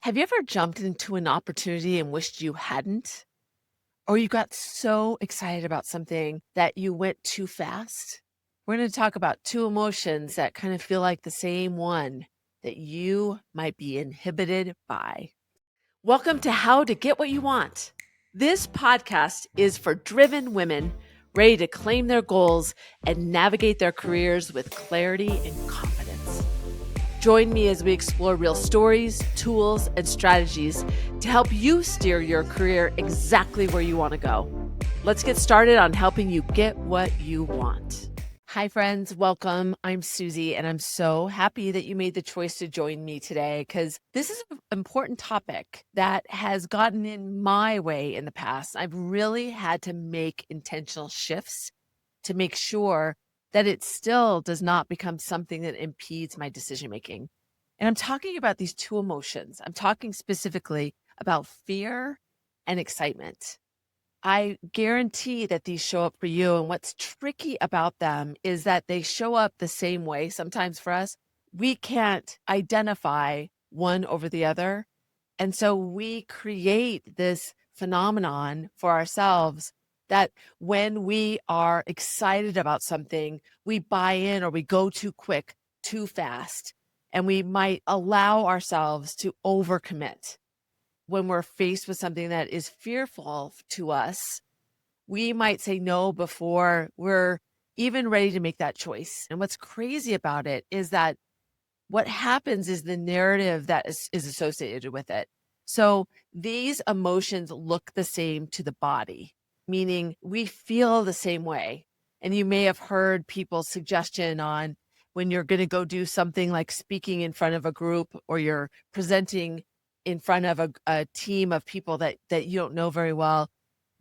Have you ever jumped into an opportunity and wished you hadn't? Or you got so excited about something that you went too fast? We're going to talk about two emotions that kind of feel like the same one that you might be inhibited by. Welcome to How to Get What You Want. This podcast is for driven women ready to claim their goals and navigate their careers with clarity and confidence. Join me as we explore real stories, tools, and strategies to help you steer your career exactly where you want to go. Let's get started on helping you get what you want. Hi, friends. Welcome. I'm Susie, and I'm so happy that you made the choice to join me today because this is an important topic that has gotten in my way in the past. I've really had to make intentional shifts to make sure that it still does not become something that impedes my decision making. And I'm talking about these two emotions. I'm talking specifically about fear and excitement. I guarantee that these show up for you. And what's tricky about them is that they show up the same way sometimes for us. We can't identify one over the other. And so we create this phenomenon for ourselves that when we are excited about something, we buy in or we go too quick, too fast, and we might allow ourselves to overcommit. When we're faced with something that is fearful to us, we might say no before we're even ready to make that choice. And what's crazy about it is that what happens is the narrative that is associated with it. So these emotions look the same to the body, meaning we feel the same way. And you may have heard people's suggestion on when you're going to go do something like speaking in front of a group or you're presenting in front of a team of people that you don't know very well,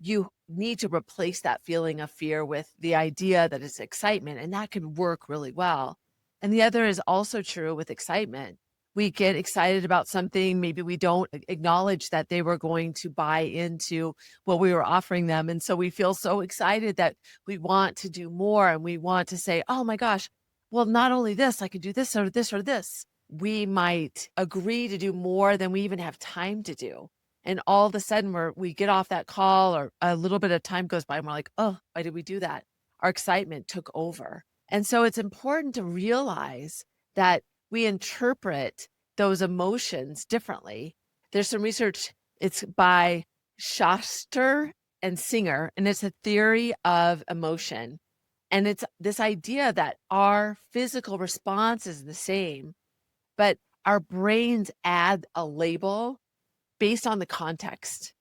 you need to replace that feeling of fear with the idea that it's excitement, and that can work really well. And the other is also true with excitement. We get excited about something. Maybe we don't acknowledge that they were going to buy into what we were offering them. And so we feel so excited that we want to do more and we want to say, oh my gosh, well, not only this, I could do this or this or this. We might agree to do more than we even have time to do. And all of a sudden we get off that call or a little bit of time goes by and we're like, oh, why did we do that? Our excitement took over. And so it's important to realize that we interpret those emotions differently. There's some research, it's by Schaster and Singer, and it's a theory of emotion. And it's this idea that our physical response is the same, but our brains add a label based on the context.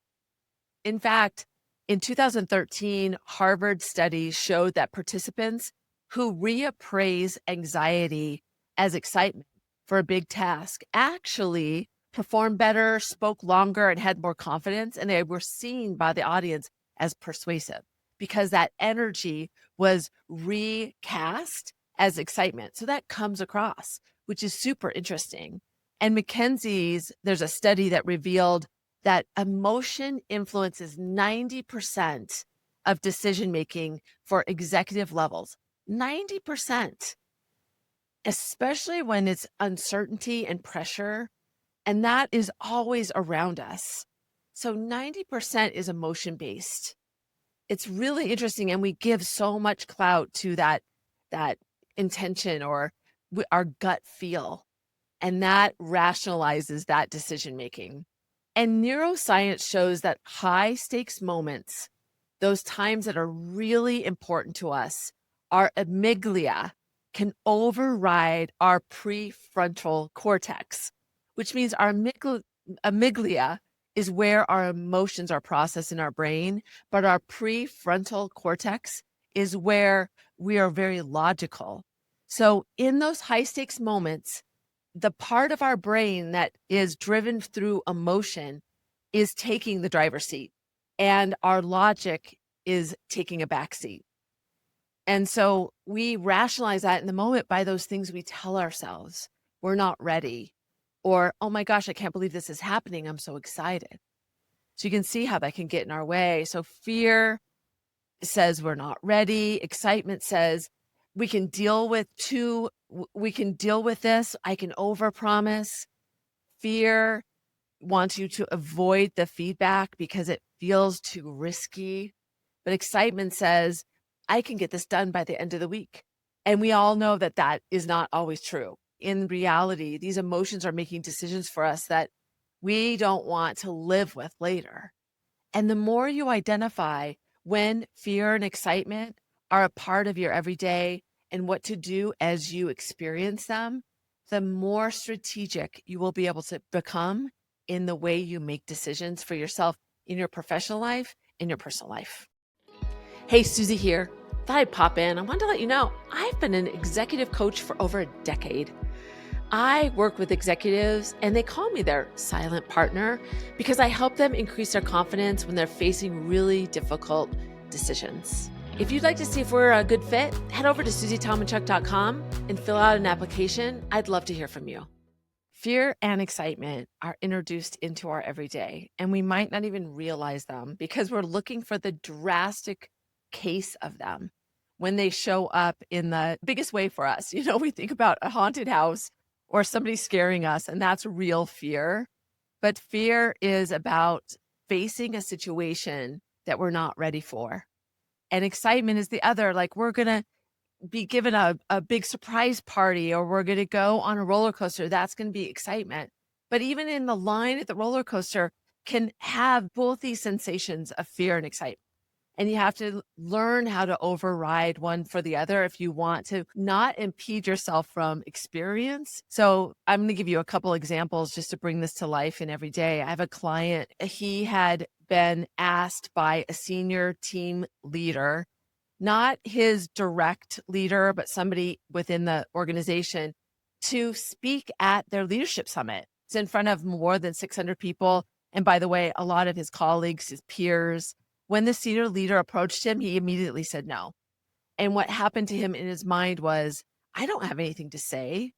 In fact, in 2013, Harvard studies showed that participants who reappraise anxiety as excitement for a big task actually performed better, spoke longer, and had more confidence, and they were seen by the audience as persuasive because that energy was recast as excitement. So that comes across, which is super interesting. And there's a study that revealed that emotion influences 90% of decision making for executive levels. 90%, especially when it's uncertainty and pressure, and that is always around us. So 90% is emotion based. It's really interesting, and we give so much clout to that intention or our gut feel, and that rationalizes that decision making. And neuroscience shows that high stakes moments, those times that are really important to us, our amygdala can override our prefrontal cortex, which means our amygdala is where our emotions are processed in our brain, but our prefrontal cortex is where we are very logical. So in those high stakes moments, the part of our brain that is driven through emotion is taking the driver's seat, and our logic is taking a back seat. And so we rationalize that in the moment by those things we tell ourselves. We're not ready, or, oh my gosh, I can't believe this is happening. I'm so excited. So you can see how that can get in our way. So fear says we're not ready. Excitement says we can deal with this. I can overpromise. Fear wants you to avoid the feedback because it feels too risky. But excitement says, I can get this done by the end of the week. And we all know that that is not always true. In reality, these emotions are making decisions for us that we don't want to live with later. And the more you identify when fear and excitement are a part of your everyday and what to do as you experience them, the more strategic you will be able to become in the way you make decisions for yourself in your professional life, in your personal life. Hey, Susie here. Thought I'd pop in. I wanted to let you know I've been an executive coach for over a decade. I work with executives and they call me their silent partner because I help them increase their confidence when they're facing really difficult decisions. If you'd like to see if we're a good fit, head over to susietalmanchuck.com and fill out an application. I'd love to hear from you. Fear and excitement are introduced into our everyday, and we might not even realize them because we're looking for the drastic case of them when they show up in the biggest way for us. We think about a haunted house or somebody scaring us, and that's real fear. But fear is about facing a situation that we're not ready for. And excitement is the other, like we're going to be given a big surprise party or we're going to go on a roller coaster. That's going to be excitement. But even in the line at the roller coaster can have both these sensations of fear and excitement. And you have to learn how to override one for the other if you want to not impede yourself from experience. So I'm going to give you a couple examples just to bring this to life in every day. I have a client, he had been asked by a senior team leader, not his direct leader, but somebody within the organization, to speak at their leadership summit. It's in front of more than 600 people. And by the way, a lot of his colleagues, his peers. When the senior leader approached him, he immediately said no. And what happened to him in his mind was, I don't have anything to say.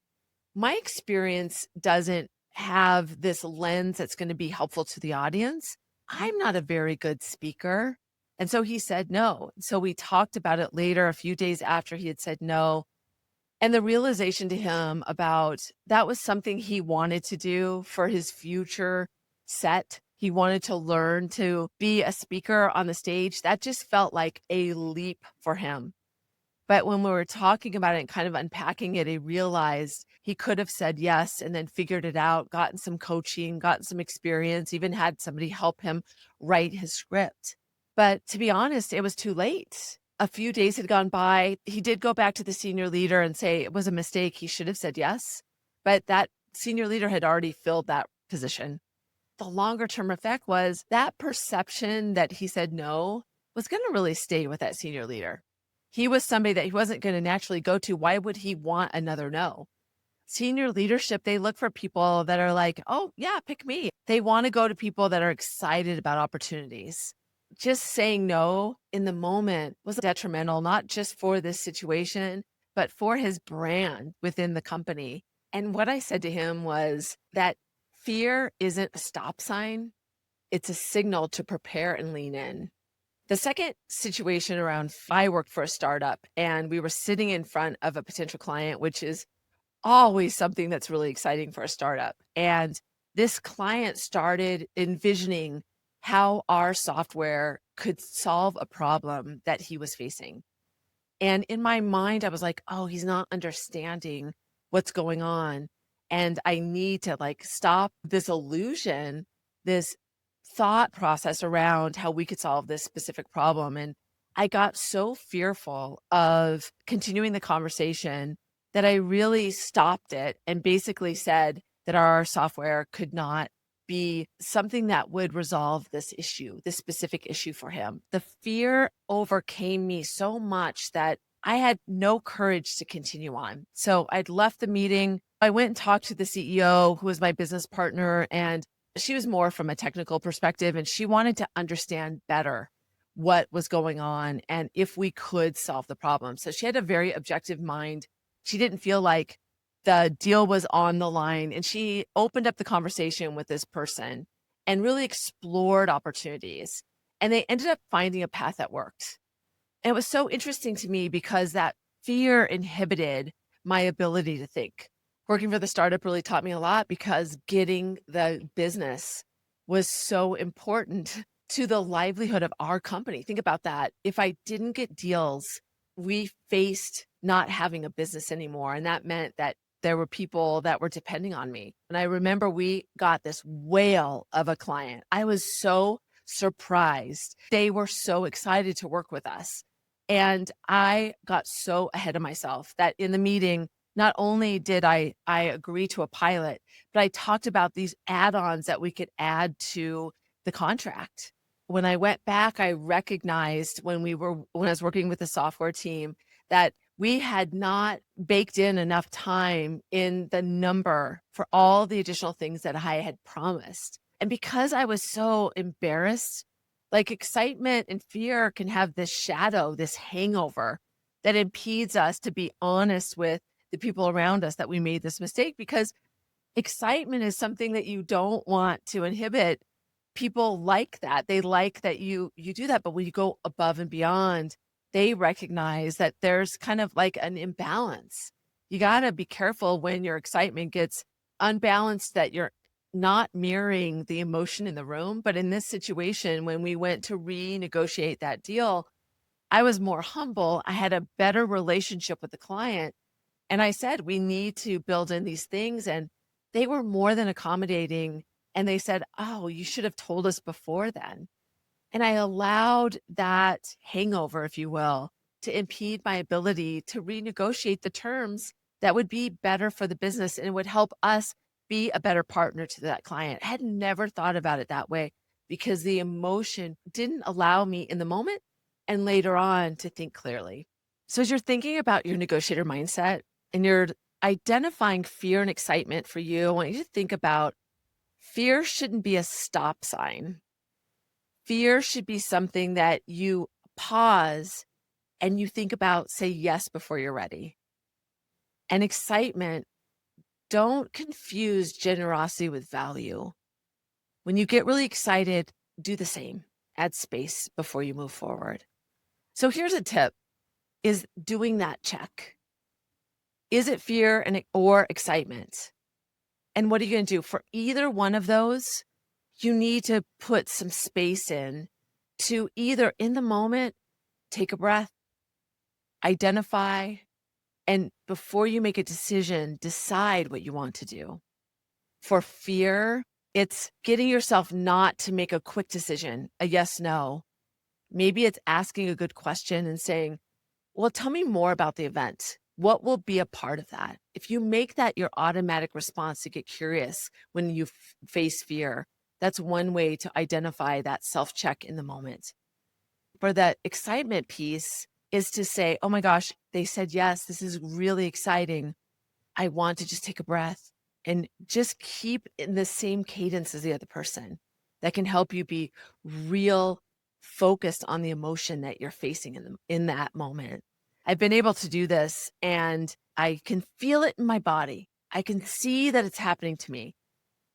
My experience doesn't have this lens that's going to be helpful to the audience. I'm not a very good speaker. And so he said no. So we talked about it later, a few days after he had said no. And the realization to him about that was something he wanted to do for his future set. He wanted to learn to be a speaker on the stage. That just felt like a leap for him. But when we were talking about it and kind of unpacking it, he realized he could have said yes and then figured it out, gotten some coaching, gotten some experience, even had somebody help him write his script. But to be honest, it was too late. A few days had gone by. He did go back to the senior leader and say it was a mistake. He should have said yes. But that senior leader had already filled that position. The longer term effect was that perception that he said no was going to really stay with that senior leader. He was somebody that he wasn't going to naturally go to. Why would he want another no? Senior leadership, they look for people that are like, oh, yeah, pick me. They want to go to people that are excited about opportunities. Just saying no in the moment was detrimental, not just for this situation, but for his brand within the company. And what I said to him was that fear isn't a stop sign. It's a signal to prepare and lean in. The second situation around, I worked for a startup and we were sitting in front of a potential client, which is always something that's really exciting for a startup. And this client started envisioning how our software could solve a problem that he was facing. And in my mind, I was like, oh, he's not understanding what's going on. And I need to stop this illusion, this thought process around how we could solve this specific problem. And I got so fearful of continuing the conversation that I really stopped it and basically said that our software could not be something that would resolve this issue, this specific issue for him. The fear overcame me so much that I had no courage to continue on. So I'd left the meeting. I went and talked to the CEO, who was my business partner, and she was more from a technical perspective, and she wanted to understand better what was going on and if we could solve the problem. So she had a very objective mind. She didn't feel like the deal was on the line, and she opened up the conversation with this person and really explored opportunities. And they ended up finding a path that worked. And it was so interesting to me because that fear inhibited my ability to think. Working for the startup really taught me a lot because getting the business was so important to the livelihood of our company. Think about that. If I didn't get deals, we faced not having a business anymore. And that meant that there were people that were depending on me. And I remember we got this whale of a client. I was so surprised. They were so excited to work with us. And I got so ahead of myself that in the meeting, not only did I agree to a pilot, but I talked about these add-ons that we could add to the contract. When I went back, I recognized when I was working with the software team that we had not baked in enough time in the number for all the additional things that I had promised. And because I was so embarrassed, like excitement and fear can have this shadow, this hangover that impedes us to be honest with the people around us that we made this mistake, because excitement is something that you don't want to inhibit. People like that. They like that you do that, but when you go above and beyond, they recognize that there's kind of like an imbalance. You got to be careful when your excitement gets unbalanced, that you're not mirroring the emotion in the room. But in this situation, when we went to renegotiate that deal, I was more humble. I had a better relationship with the client. And I said, we need to build in these things. And they were more than accommodating. And they said, oh, you should have told us before then. And I allowed that hangover, if you will, to impede my ability to renegotiate the terms that would be better for the business and would help us be a better partner to that client. I had never thought about it that way because the emotion didn't allow me in the moment and later on to think clearly. So as you're thinking about your negotiator mindset and you're identifying fear and excitement for you, I want you to think about fear shouldn't be a stop sign. Fear should be something that you pause and you think about, say yes before you're ready. And excitement, don't confuse generosity with value. When you get really excited, do the same. Add space before you move forward. So here's a tip, is doing that check. Is it fear or excitement? And what are you going to do? For either one of those, you need to put some space in to either in the moment, take a breath, identify, and before you make a decision, decide what you want to do. For fear, it's getting yourself not to make a quick decision, a yes, no. Maybe it's asking a good question and saying, well, tell me more about the event. What will be a part of that? If you make that your automatic response to get curious when you face fear, that's one way to identify that self-check in the moment. For that excitement piece is to say, oh my gosh, they said yes, this is really exciting. I want to just take a breath and just keep in the same cadence as the other person. That can help you be real focused on the emotion that you're facing in that moment. I've been able to do this and I can feel it in my body. I can see that it's happening to me.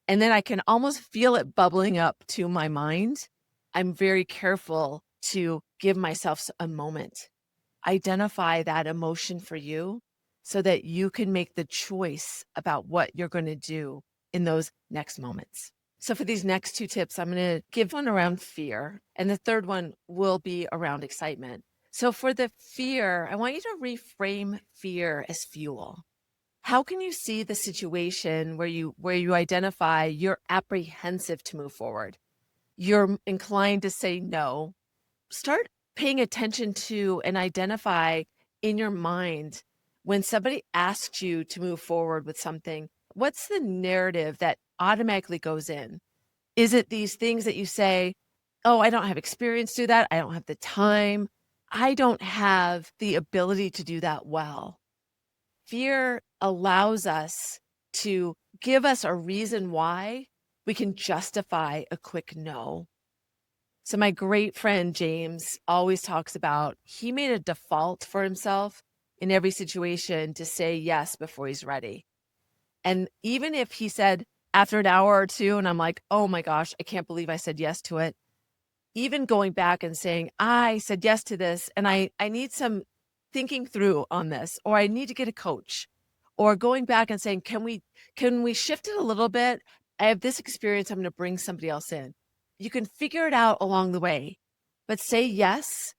And then I can almost feel it bubbling up to my mind. I'm very careful to give myself a moment. Identify that emotion for you so that you can make the choice about what you're going to do in those next moments. So for these next two tips, I'm going to give one around fear, and the third one will be around excitement. So for the fear, I want you to reframe fear as fuel. How can you see the situation where you identify you're apprehensive to move forward? You're inclined to say no. Start paying attention to and identify in your mind when somebody asks you to move forward with something, what's the narrative that automatically goes in? Is it these things that you say, oh, I don't have experience to do that. I don't have the time. I don't have the ability to do that well. Fear allows us to give us a reason why we can justify a quick no. So my great friend James always talks about, he made a default for himself in every situation to say yes before he's ready. And even if he said after an hour or two, and I'm like, oh my gosh, I can't believe I said yes to it. Even going back and saying, I said yes to this and I need some thinking through on this, or I need to get a coach, or going back and saying, can we shift it a little bit? I have this experience, I'm going to bring somebody else in. You can figure it out along the way, but say yes,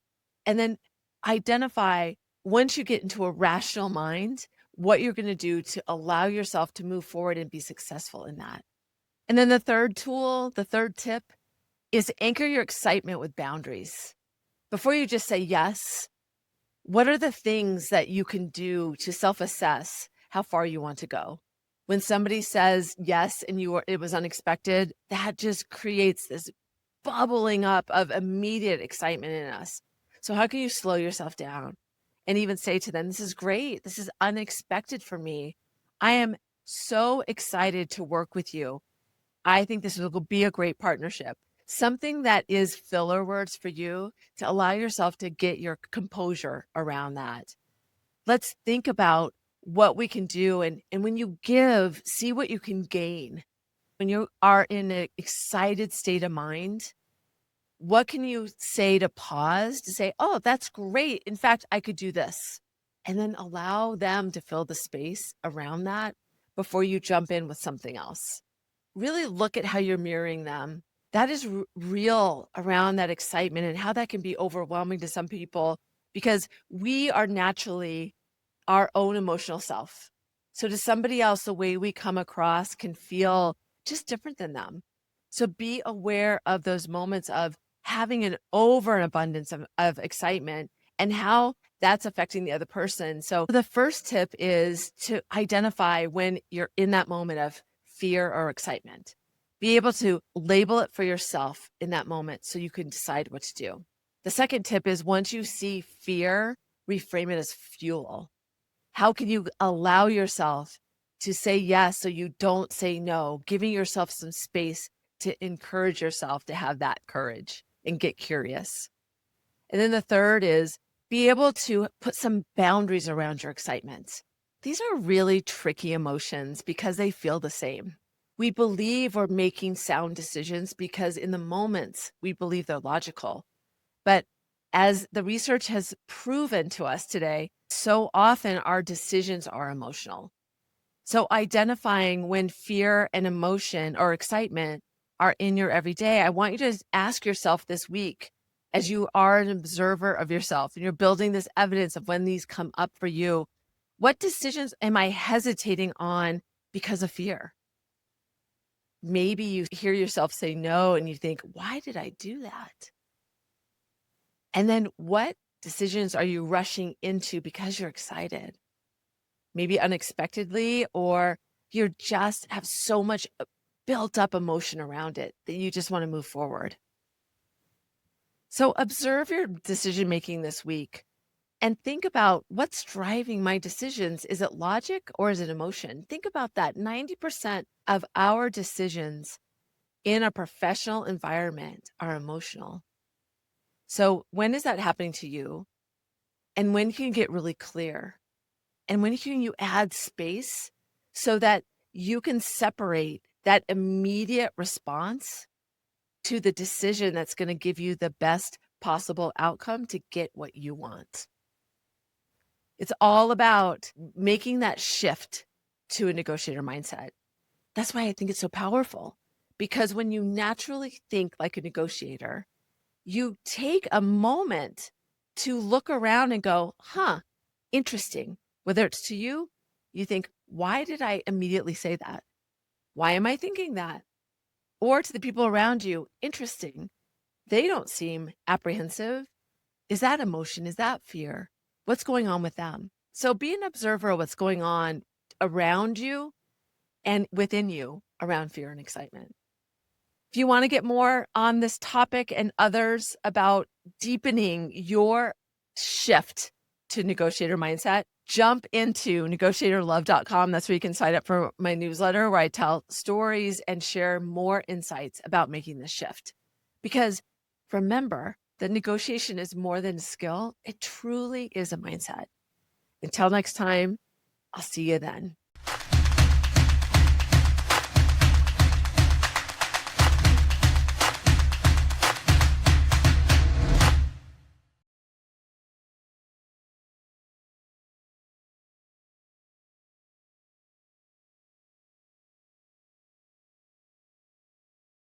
and then identify, once you get into a rational mind, what you're going to do to allow yourself to move forward and be successful in that. And then the third tip is anchor your excitement with boundaries. Before you just say yes, what are the things that you can do to self-assess how far you want to go? When somebody says yes and it was unexpected, that just creates this bubbling up of immediate excitement in us. So how can you slow yourself down and even say to them, this is great. This is unexpected for me. I am so excited to work with you. I think this will be a great partnership. Something that is filler words for you to allow yourself to get your composure around that. Let's think about what we can do. And when you give, see what you can gain. When you are in an excited state of mind, what can you say to pause to say, oh, that's great. In fact, I could do this. And then allow them to fill the space around that before you jump in with something else. Really look at how you're mirroring them. That is real around that excitement and how that can be overwhelming to some people because we are naturally our own emotional self. So to somebody else, the way we come across can feel just different than them. So be aware of those moments of having an overabundance of excitement and how that's affecting the other person. So the first tip is to identify when you're in that moment of fear or excitement. Be able to label it for yourself in that moment so you can decide what to do. The second tip is once you see fear, reframe it as fuel. How can you allow yourself to say yes so you don't say no, giving yourself some space to encourage yourself to have that courage and get curious. And then the third is be able to put some boundaries around your excitement. These are really tricky emotions because they feel the same. We believe we're making sound decisions because in the moments we believe they're logical. But as the research has proven to us today, so often our decisions are emotional. So identifying when fear and emotion or excitement are in your everyday, I want you to ask yourself this week, as you are an observer of yourself and you're building this evidence of when these come up for you, what decisions am I hesitating on because of fear? Maybe you hear yourself say no and you think, why did I do that? And then what decisions are you rushing into because you're excited? Maybe unexpectedly, or you just have so much built up emotion around it that you just want to move forward. So observe your decision making this week and think about what's driving my decisions. Is it logic or is it emotion? Think about that. 90% of our decisions in a professional environment are emotional. So when is that happening to you? And when can you get really clear? And when can you add space so that you can separate that immediate response to the decision that's going to give you the best possible outcome to get what you want? It's all about making that shift to a negotiator mindset. That's why I think it's so powerful, because when you naturally think like a negotiator, you take a moment to look around and go, huh, interesting. Whether it's to you, you think, why did I immediately say that? Why am I thinking that? Or to the people around you, interesting. They don't seem apprehensive. Is that emotion? Is that fear? What's going on with them? So be an observer of what's going on around you and within you around fear and excitement. If you want to get more on this topic and others about deepening your shift to negotiator mindset, jump into negotiatorlove.com. That's where you can sign up for my newsletter where I tell stories and share more insights about making this shift. Because remember that negotiation is more than a skill. It truly is a mindset. Until next time, I'll see you then.